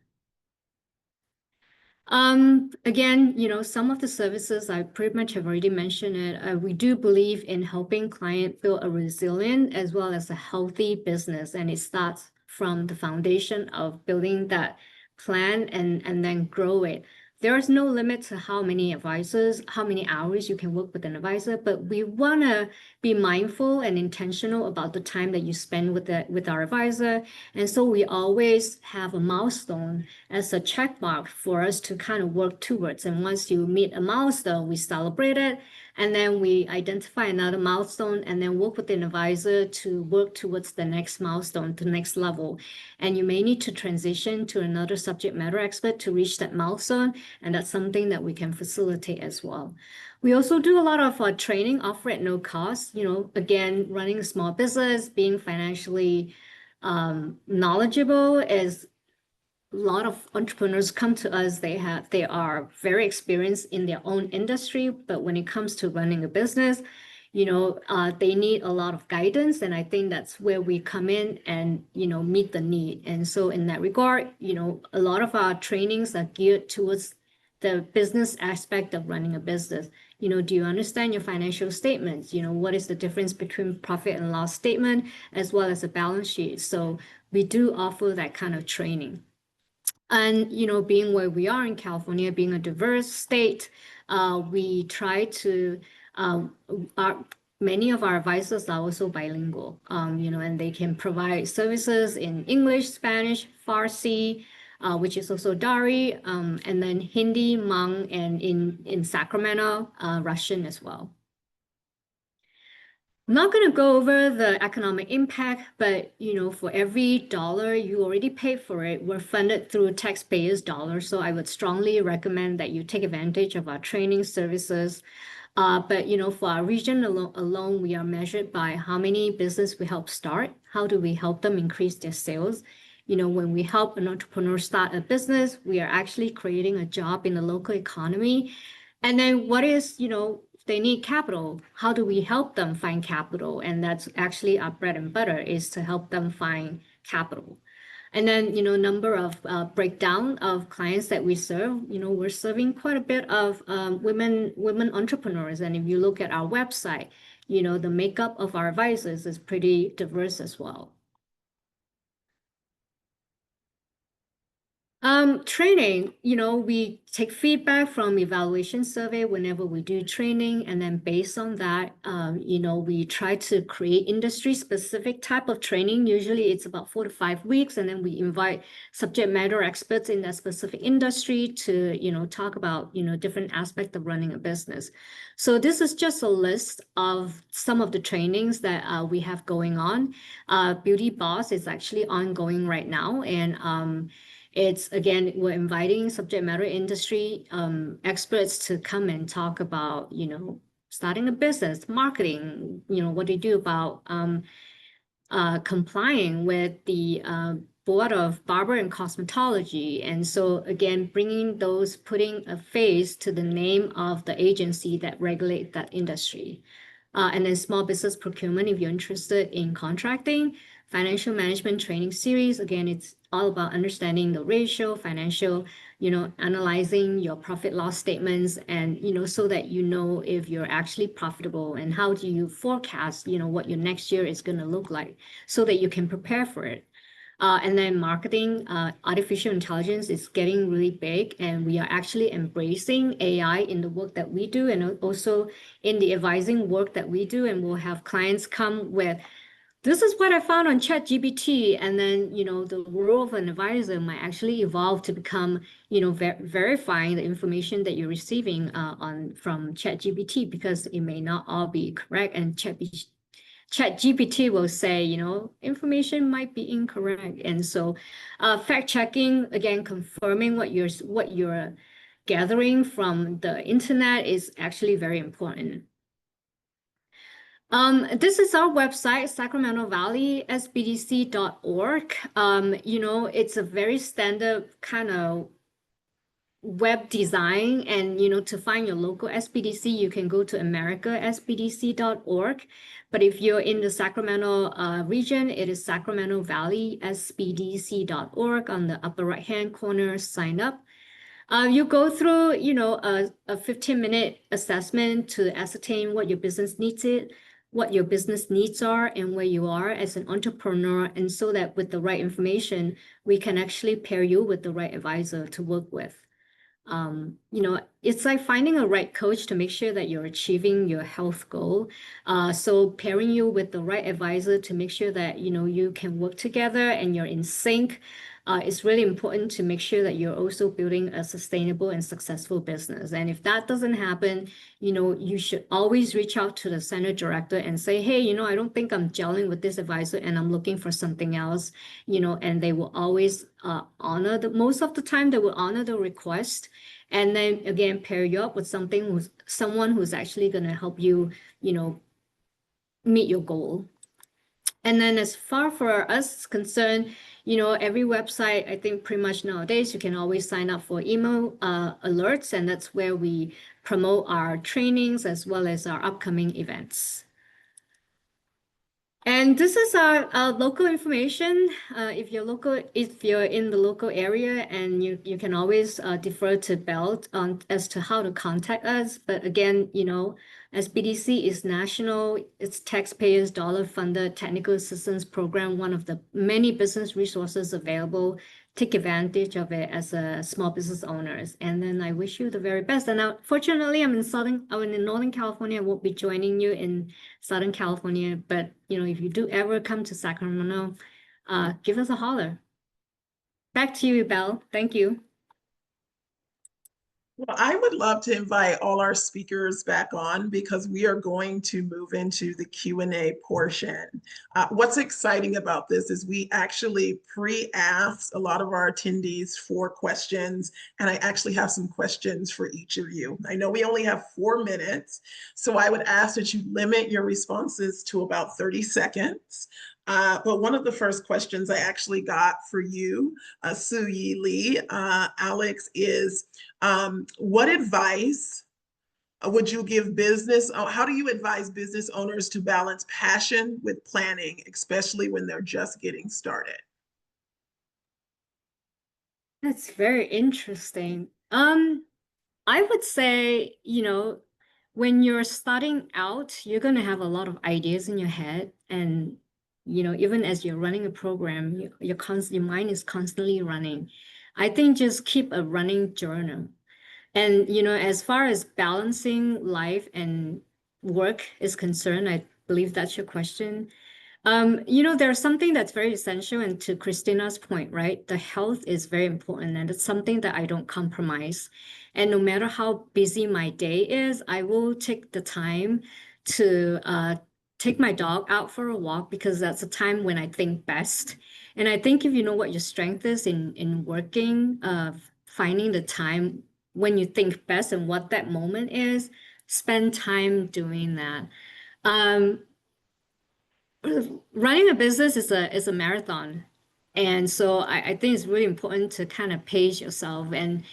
Again, some of the services I pretty much have already mentioned it. We do believe in helping clients build a resilient as well as a healthy business, and it starts from the foundation of building that plan and then grow it. There is no limit to how many advisors, how many hours you can work with an advisor, but we want to be mindful and intentional about the time that you spend with our advisor. And so we always have a milestone as a check mark for us to kind of work towards. And once you meet a milestone, we celebrate it. And then we identify another milestone and then work with an advisor to work towards the next milestone, the next level. And you may need to transition to another subject matter expert to reach that milestone. And that's something that we can facilitate as well. We also do a lot of training, offer at no cost. Again, running a small business, being financially knowledgeable is a lot of entrepreneurs come to us, they are very experienced in their own industry, but when it comes to running a business, they need a lot of guidance. And I think that's where we come in and, meet the need. And so in that regard, a lot of our trainings are geared towards the business aspect of running a business. Do you understand your financial statements? What is the difference between profit and loss statement as well as a balance sheet? So we do offer that kind of training. And, being where we are in California, being a diverse state, we try to, many of our advisors are also bilingual, and they can provide services in English, Spanish, Farsi, which is also Dari, and then Hindi, Hmong, and in Sacramento, Russian as well. I'm not going to go over the economic impact, but for every dollar you already paid for it, we're funded through taxpayers' dollars. So I would strongly recommend that you take advantage of our training services. But for our region alone, we are measured by how many business we help start. How do we help them increase their sales? When we help an entrepreneur start a business, we are actually creating a job in the local economy. And then what is, they need capital. How do we help them find capital? And that's actually our bread and butter, is to help them find capital. And then, number of breakdown of clients that we serve, we're serving quite a bit of women entrepreneurs. And if you look at our website, the makeup of our advisors is pretty diverse as well. Training, we take feedback from evaluation survey whenever we do training. And then based on that, we try to create industry specific type of training. Usually it's about 4 to 5 weeks. And then we invite subject matter experts in that specific industry to, talk about, different aspects of running a business. So this is just a list of some of the trainings that we have going on. Beauty Boss is actually ongoing right now. And it's, again, we're inviting subject matter industry experts to come and talk about, starting a business, marketing, what they do about complying with the Board of Barber and Cosmetology. And so, again, putting a face to the name of the agency that regulate that industry. And then small business procurement, if you're interested in contracting. Financial management training series, again, it's all about understanding the ratio, financial, analyzing your profit loss statements, and, so that if you're actually profitable, and how do you forecast, what your next year is going to look like, so that you can prepare for it. And then marketing, artificial intelligence is getting really big, and we are actually embracing AI in the work that we do, and also in the advising work that we do. And we'll have clients come with, this is what I found on ChatGPT. And then, the role of an advisor might actually evolve to become, verifying the information that you're receiving from ChatGPT, because it may not all be correct. And ChatGPT will say, information might be incorrect. And so fact checking, again, confirming what you're gathering from the internet is actually very important. This is our website, Sacramento Valley SBDC.org. It's a very standard kind of web design. And, to find your local SBDC, you can go to americasbdc.org. But if you're in the Sacramento region, it is Sacramento Valley SBDC.org. On the upper right-hand corner, sign up. You go through, a 15-minute assessment to ascertain what your business needs are, and where you are as an entrepreneur. And so that with the right information, we can actually pair you with the right advisor to work with. It's like finding a right coach to make sure that you're achieving your health goal. So pairing you with the right advisor to make sure that, you can work together and you're in sync. It's really important to make sure that you're also building a sustainable and successful business. And if that doesn't happen, you should always reach out to the center director and say, hey, I don't think I'm gelling with this advisor and I'm looking for something else, and they will always most of the time they will honor the request. And then again, pair you up with someone who's actually going to help you, meet your goal. And then as far for us concerned, every website, I think pretty much nowadays, you can always sign up for email alerts. And that's where we promote our trainings as well as our upcoming events. And this is our local information. If you're in the local area, and you can always defer to Bell on as to how to contact us. But again, as BDC is national, it's taxpayers dollar funded technical assistance program, one of the many business resources available. Take advantage of it as a small business owners. And then I wish you the very best. And now, fortunately, I'm in Northern California. I won't be joining you in Southern California, but if you do ever come to Sacramento, give us a holler. Back to you, Belle. Thank you. Well, I would love to invite all our speakers back on because we are going to move into the Q&A portion. What's exciting about this is we actually pre-asked a lot of our attendees for questions, and I actually have some questions for each of you. I know we only have 4 minutes, so I would ask that you limit your responses to about 30 seconds. But one of the first questions I actually got for you, Su-Yi Lee, Alex, is what advice would you give how do you advise business owners to balance passion with planning, especially when they're just getting started? That's very interesting. I would say, when you're starting out, you're going to have a lot of ideas in your head. And, even as you're running a program, your mind is constantly running. I think just keep a running journal. And, as far as balancing life and work is concerned, I believe that's your question. There's something that's very essential, and to Christina's point, right? The health is very important, and it's something that I don't compromise. And no matter how busy my day is, I will take the time to take my dog out for a walk, because that's a time when I think best. And I think if you know what your strength is in working, finding the time when you think best and what that moment is, spend time doing that. Running a business is a marathon. And so I think it's really important to kind of pace yourself, and,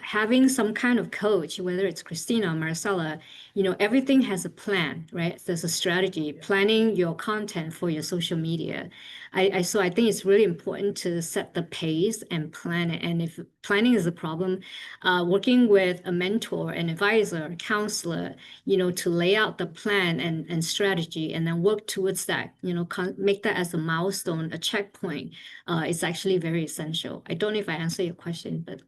having some kind of coach, whether it's Christina or Marcella, everything has a plan, right? There's a strategy, planning your content for your social media. So I think it's really important to set the pace and plan it. And if planning is a problem, working with a mentor, an advisor, a counselor, to lay out the plan and strategy, and then work towards that, make that as a milestone, a checkpoint, is actually very essential. I don't know if I answered your question, but.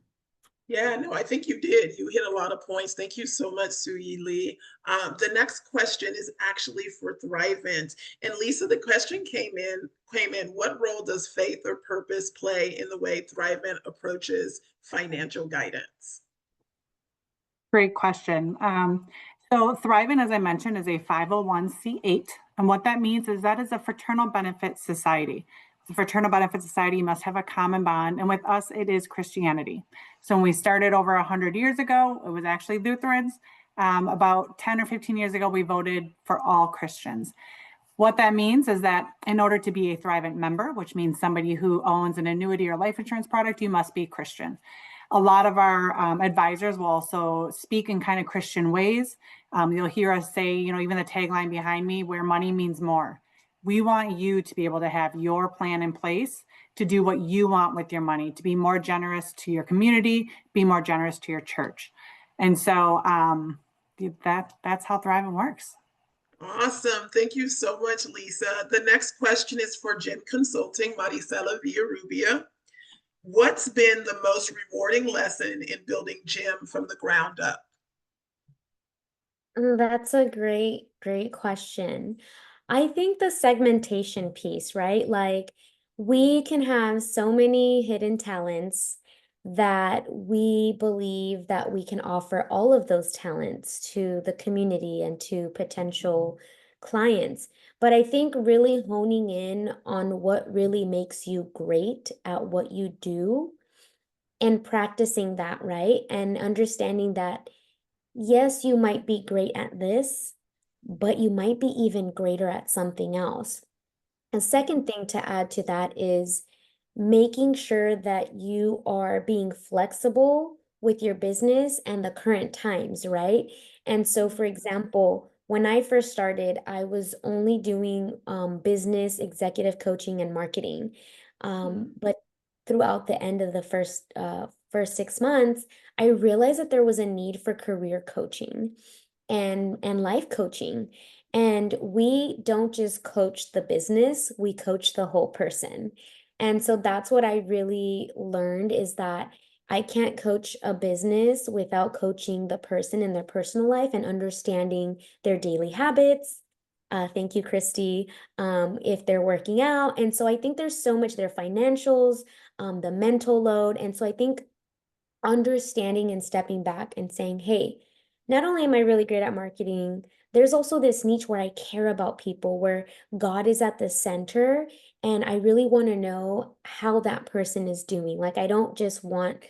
Yeah, no, I think you did. You hit a lot of points. Thank you so much, Su-Yi Lee. The next question is actually for Thrivent. And Lisa, the question came in, what role does faith or purpose play in the way Thrivent approaches financial guidance? Great question. So Thrivent, as I mentioned, is a 501c8. And what that means is that is a fraternal benefit society. The fraternal benefit society must have a common bond. And with us, it is Christianity. So when we started over 100 years ago, it was actually Lutherans. About 10 or 15 years ago, we voted for all Christians. What that means is that in order to be a Thrivent member, which means somebody who owns an annuity or life insurance product, you must be Christian. A lot of our advisors will also speak in kind of Christian ways. You'll hear us say, even the tagline behind me, where money means more. We want you to be able to have your plan in place to do what you want with your money, to be more generous to your community, be more generous to your church. And so that's how Thrivent works. Awesome. Thank you so much, Lisa. The next question is for Gen Consulting, Maricela Villarrubia. What's been the most rewarding lesson in building GEM from the ground up? That's a great question. I think the segmentation piece, right? Like, we can have so many hidden talents that we believe that we can offer all of those talents to the community and to potential clients. But I think really honing in on what really makes you great at what you do and practicing that, right? And understanding that, yes, you might be great at this, but you might be even greater at something else. A second thing to add to that is making sure that you are being flexible with your business and the current times, right? And so, for example, when I first started, I was only doing business, executive coaching, and marketing. But throughout the end of the first 6 months, I realized that there was a need for career coaching and life coaching. And we don't just coach the business, we coach the whole person. And so that's what I really learned, is that I can't coach a business without coaching the person in their personal life and understanding their daily habits. Thank you, Christy. If they're working out. And so I think there's so much, their financials, the mental load. And so I think understanding and stepping back and saying, hey, not only am I really great at marketing, there's also this niche where I care about people, where God is at the center, and I really want to know how that person is doing. Like, I don't just want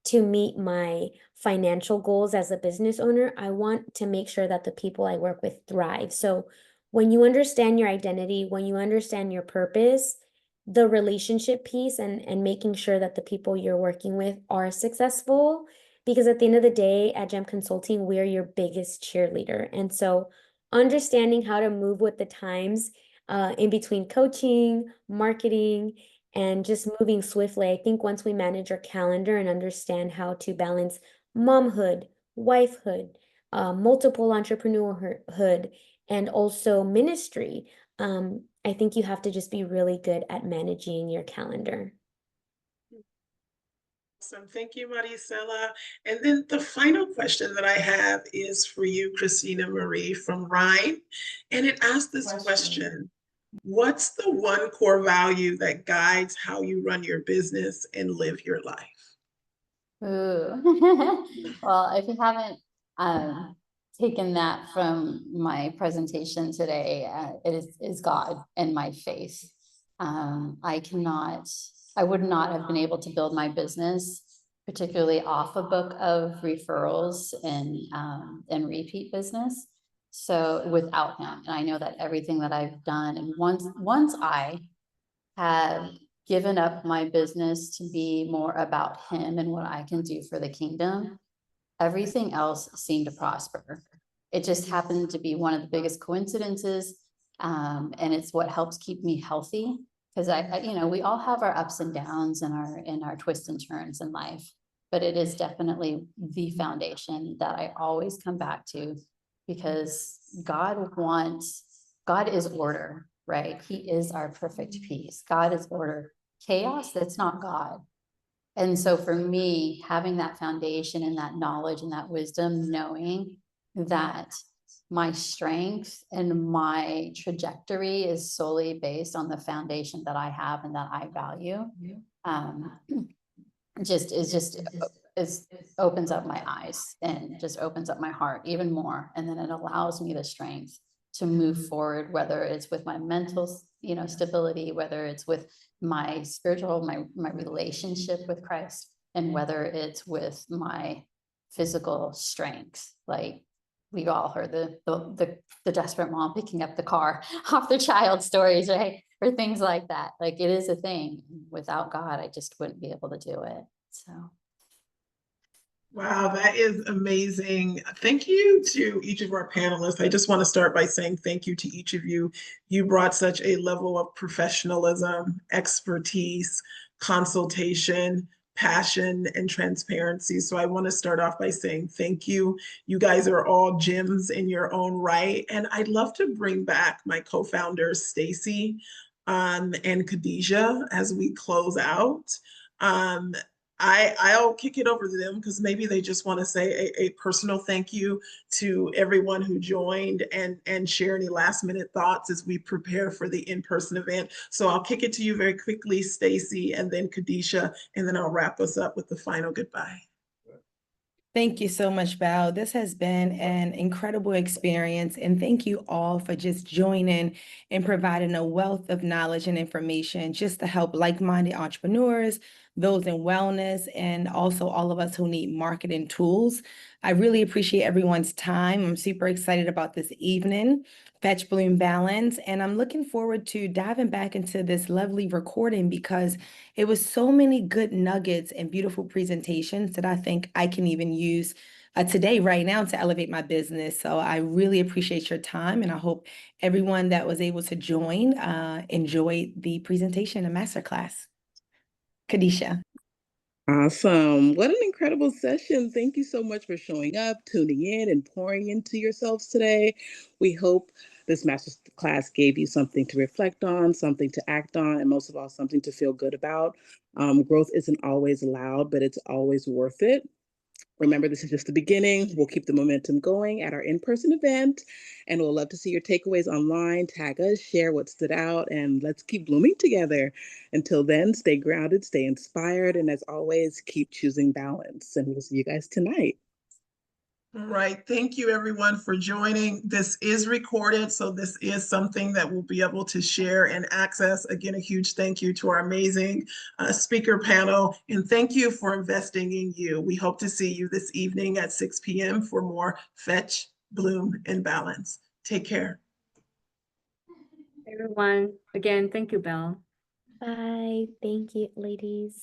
to meet my financial goals as a business owner. I want to make sure that the people I work with thrive. So when you understand your identity, when you understand your purpose, the relationship piece and making sure that the people you're working with are successful, because at the end of the day, at Gem Consulting, we're your biggest cheerleader. And so understanding how to move with the times in between coaching, marketing, and just moving swiftly. I think once we manage our calendar and understand how to balance momhood, wifehood, multiple entrepreneurhood, and also ministry, I think you have to just be really good at managing your calendar. Awesome. Thank you, Maricela. And then the final question that I have is for you, Christina Marie from Rhine. And it asks this question: what's the one core value that guides how you run your business and live your life? Ooh. Well, if you haven't taken that from my presentation today, it is God and my faith. I would not have been able to build my business, particularly off a book of referrals and repeat business. So without him, and I know that everything that I've done, and once I have given up my business to be more about him and what I can do for the kingdom, everything else seemed to prosper. It just happened to be one of the biggest coincidences. And it's what helps keep me healthy. Because we all have our ups and downs and our twists and turns in life, but it is definitely the foundation that I always come back to, because God is order, right? He is our perfect peace. God is order. Chaos, that's not God. And so for me, having that foundation and that knowledge and that wisdom, knowing that my strength and my trajectory is solely based on the foundation that I have and that I value, opens up my eyes and just opens up my heart even more. And then it allows me the strength to move forward, whether it's with my mental, stability, whether it's with my spiritual, my relationship with Christ, and whether it's with my physical strength. Like, we've all heard the desperate mom picking up the car off their child stories, right? Or things like that. Like, it is a thing. Without God, I just wouldn't be able to do it. So. Wow, that is amazing. Thank you to each of our panelists. I just want to start by saying thank you to each of you. You brought such a level of professionalism, expertise, consultation, passion, and transparency. So I want to start off by saying thank you. You guys are all gems in your own right. And I'd love to bring back my co-founders, Stacy and Khadijah, as we close out. Um, I'll kick it over to them because maybe they just want to say a personal thank you to everyone who joined and share any last minute thoughts as we prepare for the in-person event. So I'll kick it to you very quickly, Stacy, and then Khadijah, and then I'll wrap us up with the final goodbye. Thank you so much, Val. This has been an incredible experience, and thank you all for just joining and providing a wealth of knowledge and information just to help like-minded entrepreneurs, those in wellness, and also all of us who need marketing tools. I really appreciate everyone's time. I'm super excited about this evening, Fetch, Bloom, Balance, and I'm looking forward to diving back into this lovely recording because it was so many good nuggets and beautiful presentations that I think I can even use today, right now, to elevate my business. So I really appreciate your time, and I hope everyone that was able to join enjoyed the presentation and masterclass. Kadisha. Awesome. What an incredible session. Thank you so much for showing up, tuning in, and pouring into yourselves today. We hope this masterclass gave you something to reflect on, something to act on, and most of all, something to feel good about. Growth isn't always loud, but it's always worth it. Remember, this is just the beginning. We'll keep the momentum going at our in-person event, and we'll love to see your takeaways online. Tag us, share what stood out, and let's keep blooming together. Until then, stay grounded, stay inspired, and as always, keep choosing balance. And we'll see you guys tonight. All right. Thank you, everyone, for joining. This is recorded, so this is something that we'll be able to share and access. Again, a huge thank you to our amazing speaker panel, and thank you for investing in you. We hope to see you this evening at 6 p.m. for more Fetch, Bloom, and Balance. Take care. Everyone, again, thank you, Belle. Bye. Thank you, ladies.